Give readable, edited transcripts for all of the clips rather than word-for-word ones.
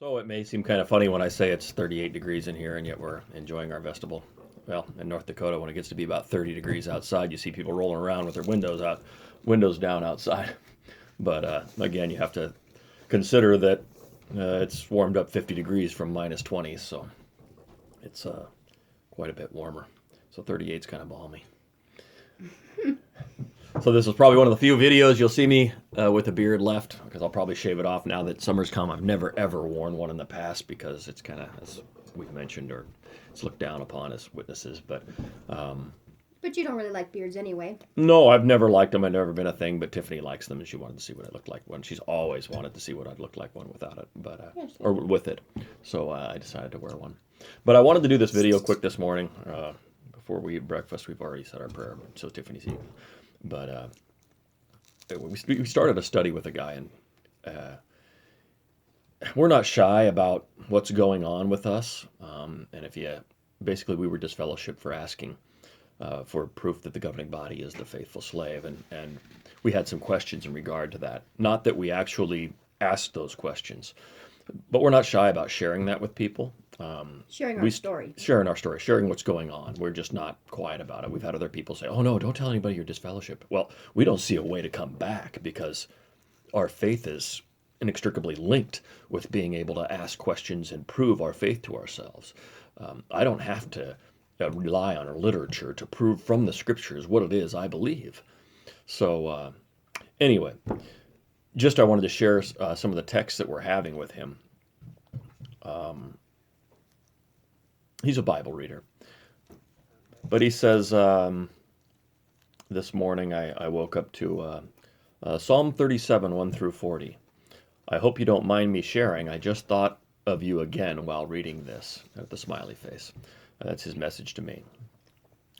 So it may seem kind of funny when I say it's 38 degrees in here and yet we're enjoying our vegetable. Well, in North Dakota, when it gets to be about 30 degrees outside, you see people rolling around with their windows down outside. But again, you have to consider that it's warmed up 50 degrees from minus 20, so it's quite a bit warmer. So 38 is kind of balmy. So this is probably one of the few videos you'll see me with a beard left, because I'll probably shave it off now that summer's come. I've never ever worn one in the past because it's kind of, as we've mentioned, or it's looked down upon as witnesses. But you don't really like beards anyway. no, I've never liked them. I've never been a thing. But Tiffany likes them, and she wanted to see what I looked like when. She's always wanted to see what I'd look like one without it, but Yes. or with it. So I decided to wear one. But I wanted to do this video quick this morning before we eat breakfast. We've already said our prayer, so Tiffany's eating. But we started a study with a guy, and we're not shy about what's going on with us. And if you basically, we were disfellowshipped for asking for proof that the governing body is the faithful slave, and we had some questions in regard to that. Not that we actually asked those questions, but we're not shy about sharing that with people. Sharing our story. Sharing our story, sharing what's going on. We're just not quiet about it. We've had other people say, oh no, don't tell anybody you're disfellowshipped. Well, we don't see a way to come back because our faith is inextricably linked with being able to ask questions and prove our faith to ourselves. I don't have to rely on our literature to prove from the scriptures what it is I believe. So anyway, just I wanted to share some of the texts that we're having with him. He's a Bible reader. But he says, this morning I woke up to Psalm 37, 1 through 40. I hope you don't mind me sharing. I just thought of you again while reading this. At the smiley face. That's his message to me.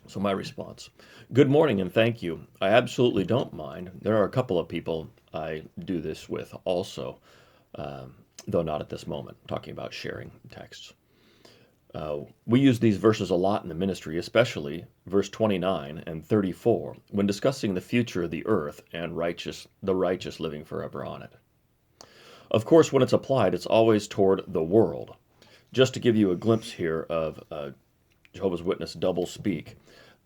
So my response. Good morning and thank you. I absolutely don't mind. There are a couple of people I do this with also, though not at this moment, talking about sharing texts. We use these verses a lot in the ministry, especially verse 29 and 34, when discussing the future of the earth and the righteous living forever on it. Of course, when it's applied, it's always toward the world. Just to give you a glimpse here of Jehovah's Witness double speak,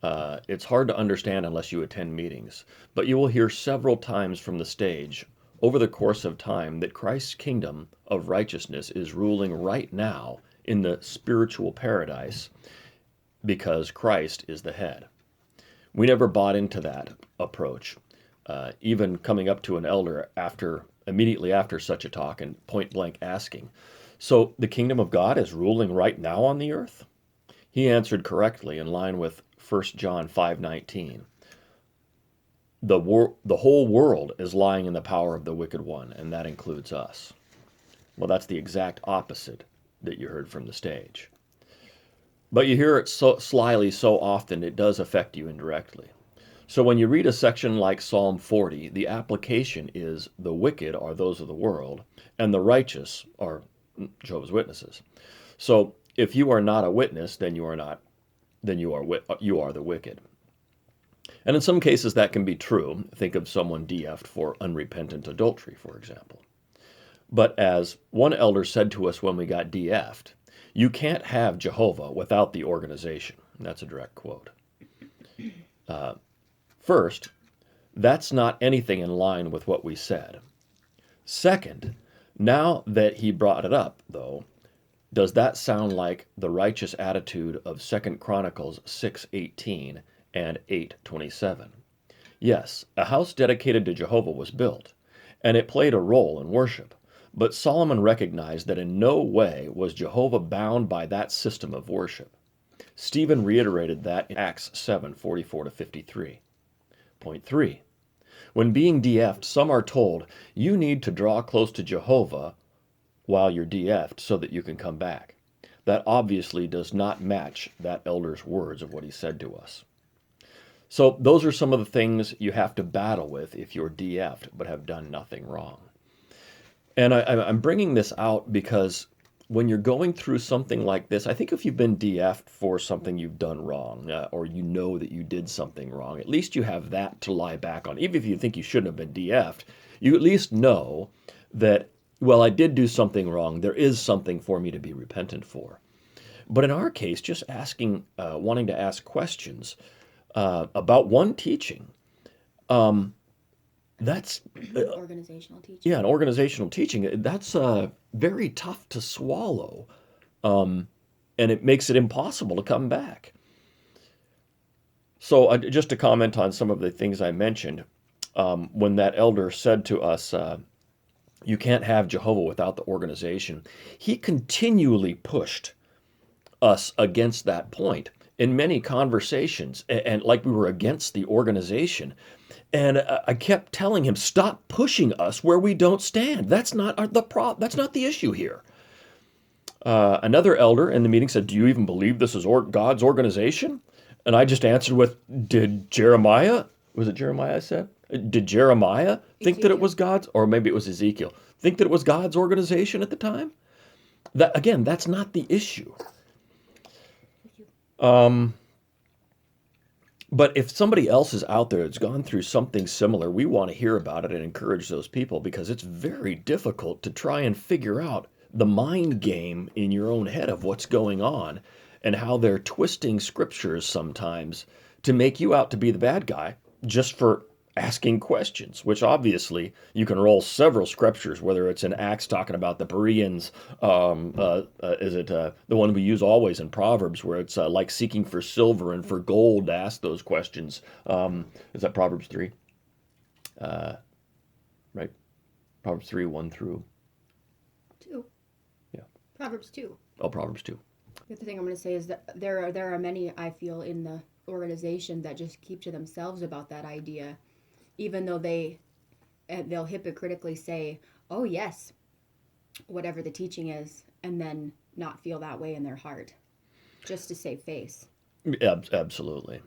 it's hard to understand unless you attend meetings, but you will hear several times from the stage over the course of time that Christ's kingdom of righteousness is ruling right now in the spiritual paradise because Christ is the head. We never bought into that approach, even coming up to an elder immediately after such a talk and point blank asking, so the kingdom of God is ruling right now on the earth? He answered correctly in line with 1 John 5:19. The whole world is lying in the power of the wicked one, and that includes us. Well, that's the exact opposite that you heard from the stage. But you hear it so slyly so often, it does affect you indirectly. So when you read a section like Psalm 40, the application is the wicked are those of the world, and the righteous are Jehovah's Witnesses. So if you are not a witness, then you are the wicked. And in some cases that can be true. Think of someone DF'd for unrepentant adultery, for example. But as one elder said to us when we got DF'd, you can't have Jehovah without the organization. That's a direct quote. First, that's not anything in line with what we said. Second, now that he brought it up, though, does that sound like the righteous attitude of 2 Chronicles 6:18 and 8:27? Yes, a house dedicated to Jehovah was built, and it played a role in worship. But Solomon recognized that in no way was Jehovah bound by that system of worship. Stephen reiterated that in Acts 7:44-53. Point 3. When being DF'd, some are told, you need to draw close to Jehovah while you're DF'd so that you can come back. That obviously does not match that elder's words of what he said to us. So those are some of the things you have to battle with if you're DF'd but have done nothing wrong. And I'm bringing this out because when you're going through something like this, I think if you've been DF'd for something you've done wrong, or you know that you did something wrong, at least you have that to lie back on. Even if you think you shouldn't have been DF'd, you at least know that well, I did do something wrong. There is something for me to be repentant for. But in our case, just asking, wanting to ask questions about one teaching, that's Organizational teaching. yeah, an organizational teaching. That's very tough to swallow, and it makes it impossible to come back. So just to comment on some of the things I mentioned, when that elder said to us, "You can't have Jehovah without the organization," he continually pushed us against that point in many conversations, and like we were against the organization. And I kept telling him, "Stop pushing us where we don't stand. That's not That's not the issue here." Another elder in the meeting said, "Do you even believe this is God's organization?" And I just answered with, "Did Jeremiah? Was it Jeremiah I said? Did Jeremiah think that it was God's, or maybe it was Ezekiel, think that it was God's organization at the time?" That again, that's not the issue. But if somebody else is out there that's gone through something similar, we want to hear about it and encourage those people, because it's very difficult to try and figure out the mind game in your own head of what's going on and how they're twisting scriptures sometimes to make you out to be the bad guy just for asking questions, which obviously you can roll several scriptures, whether it's in Acts talking about the Bereans, is it the one we use always in Proverbs, where it's like seeking for silver and for gold to ask those questions. Is that Proverbs 3? Right? Proverbs 3, 1 through... 2. Yeah. Proverbs 2. Oh, Proverbs 2. The other thing I'm going to say is that there are many, I feel, in the organization that just keep to themselves about that idea, even though they'll hypocritically say, "Oh yes," whatever the teaching is, and then not feel that way in their heart, just to save face. Absolutely.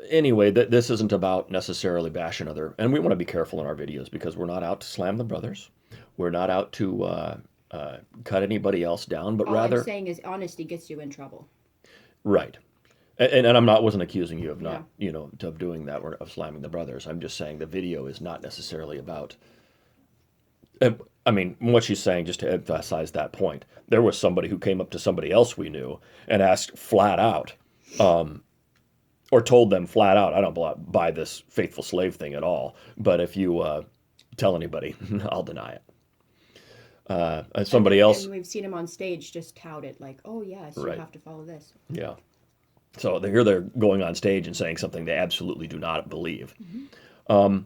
Anyway, this isn't about necessarily bashing other, and we want to be careful in our videos, because we're not out to slam the brothers. We're not out to cut anybody else down, but rather... All I'm saying is honesty gets you in trouble. Right. And I wasn't accusing you of not, of doing that, or of slamming the brothers. I'm just saying the video is not necessarily about... I mean, what she's saying, just to emphasize that point, there was somebody who came up to somebody else we knew and asked flat out, or told them flat out, "I don't buy this faithful slave thing at all, but if you tell anybody, I'll deny it." Somebody else... And we've seen him on stage just tout it, like, "Oh yes, Right. You have to follow this." Yeah. So they're going on stage and saying something they absolutely do not believe. Mm-hmm.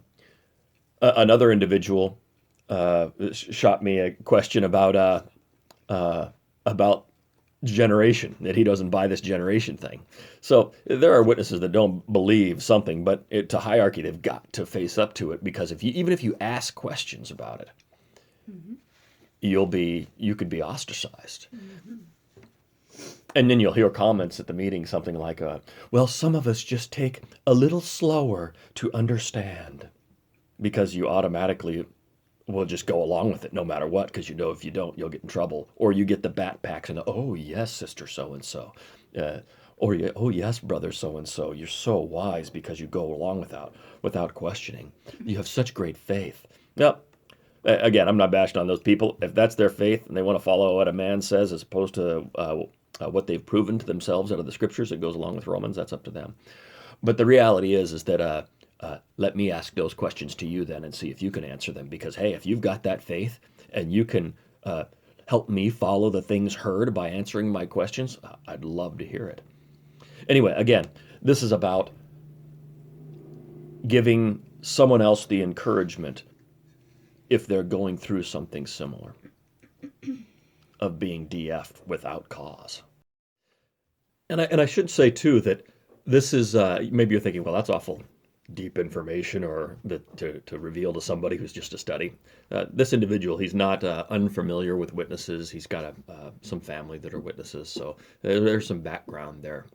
Another individual shot me a question about generation, that he doesn't buy this generation thing. So there are witnesses that don't believe something, but to hierarchy, they've got to face up to it, because even if you ask questions about it, mm-hmm. you could be ostracized. Mm-hmm. And then you'll hear comments at the meeting, something like, "Well, some of us just take a little slower to understand," because you automatically will just go along with it no matter what, because if you don't, you'll get in trouble. Or you get the backpacks and, "Oh, yes, sister so-and-so." Or, "Oh, yes, brother so-and-so, you're so wise because you go along without questioning. You have such great faith." Yep. Again, I'm not bashing on those people. If that's their faith and they want to follow what a man says as opposed to what they've proven to themselves out of the scriptures that goes along with Romans, that's up to them. But the reality is that let me ask those questions to you then and see if you can answer them. Because, hey, if you've got that faith and you can help me follow the things heard by answering my questions, I'd love to hear it. Anyway, again, this is about giving someone else the encouragement if they're going through something similar, of being DF'd without cause. And I should say, too, that this is, maybe you're thinking, well, that's awful deep information, or to reveal to somebody who's just a study. This individual, he's not unfamiliar with witnesses. He's got some family that are witnesses, so there's some background there.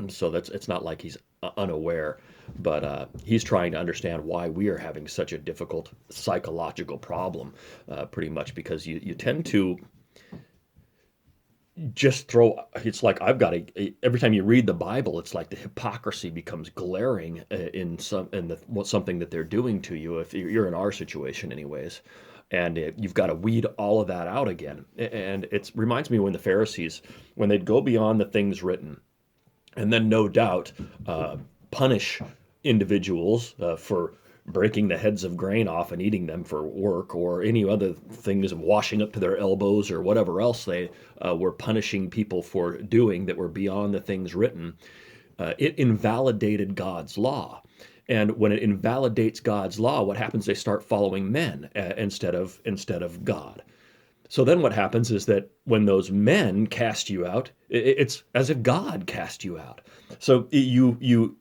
So it's not like he's unaware, but he's trying to understand why we are having such a difficult psychological problem, pretty much because you tend to just it's like every time you read the Bible, it's like the hypocrisy becomes glaring in something that they're doing to you, if you're in our situation anyways. and you've got to weed all of that out again. And it reminds me when the Pharisees, when they'd go beyond the things written, and then no doubt punish individuals for breaking the heads of grain off and eating them for work, or any other things of washing up to their elbows, or whatever else they were punishing people for doing that were beyond the things written. It invalidated God's law. And when it invalidates God's law, what happens? They start following men instead of God. So then what happens is that when those men cast you out, it's as if God cast you out. So you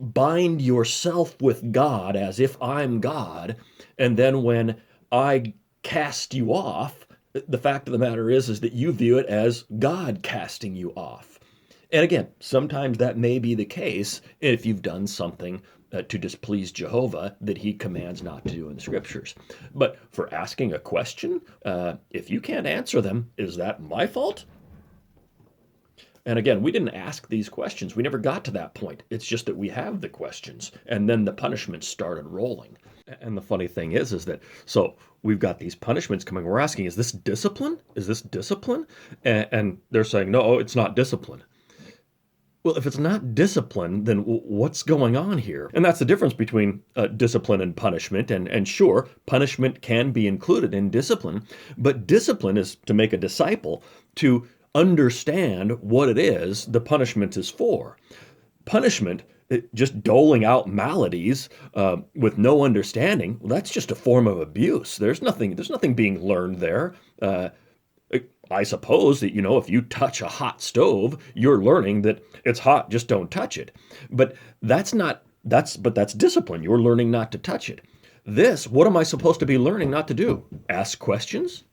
bind yourself with God as if I'm God, and then when I cast you off, the fact of the matter is that you view it as God casting you off. And again, sometimes that may be the case if you've done something to displease Jehovah that he commands not to do in the scriptures. But for asking a question, if you can't answer them, is that my fault? And again, we didn't ask these questions. We never got to that point. It's just that we have the questions, and then the punishments started rolling. And the funny thing is that, so we've got these punishments coming. We're asking, is this discipline? Is this discipline? And they're saying, no, it's not discipline. Well, if it's not discipline, then what's going on here? And that's the difference between discipline and punishment. And sure, punishment can be included in discipline, but discipline is to make a disciple to understand what it is the punishment is for. Punishment, just doling out maladies with no understanding, well, that's just a form of abuse. There's nothing being learned there. I suppose that, if you touch a hot stove, you're learning that it's hot, just don't touch it. But that's discipline. You're learning not to touch it. This, what am I supposed to be learning not to do? Ask questions?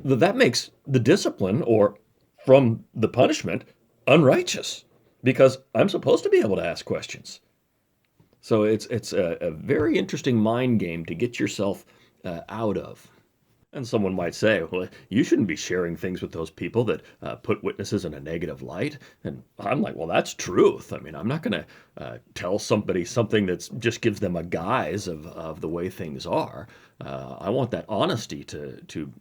That makes the discipline, or from the punishment, unrighteous, because I'm supposed to be able to ask questions. So it's a very interesting mind game to get yourself out of. And someone might say, well, you shouldn't be sharing things with those people that put witnesses in a negative light. And I'm like, well, that's truth. I mean, I'm not going to tell somebody something that just gives them a guise of the way things are. I want that honesty to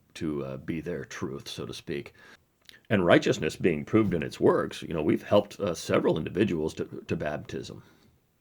be their truth, so to speak. And righteousness being proved in its works, we've helped several individuals to baptism.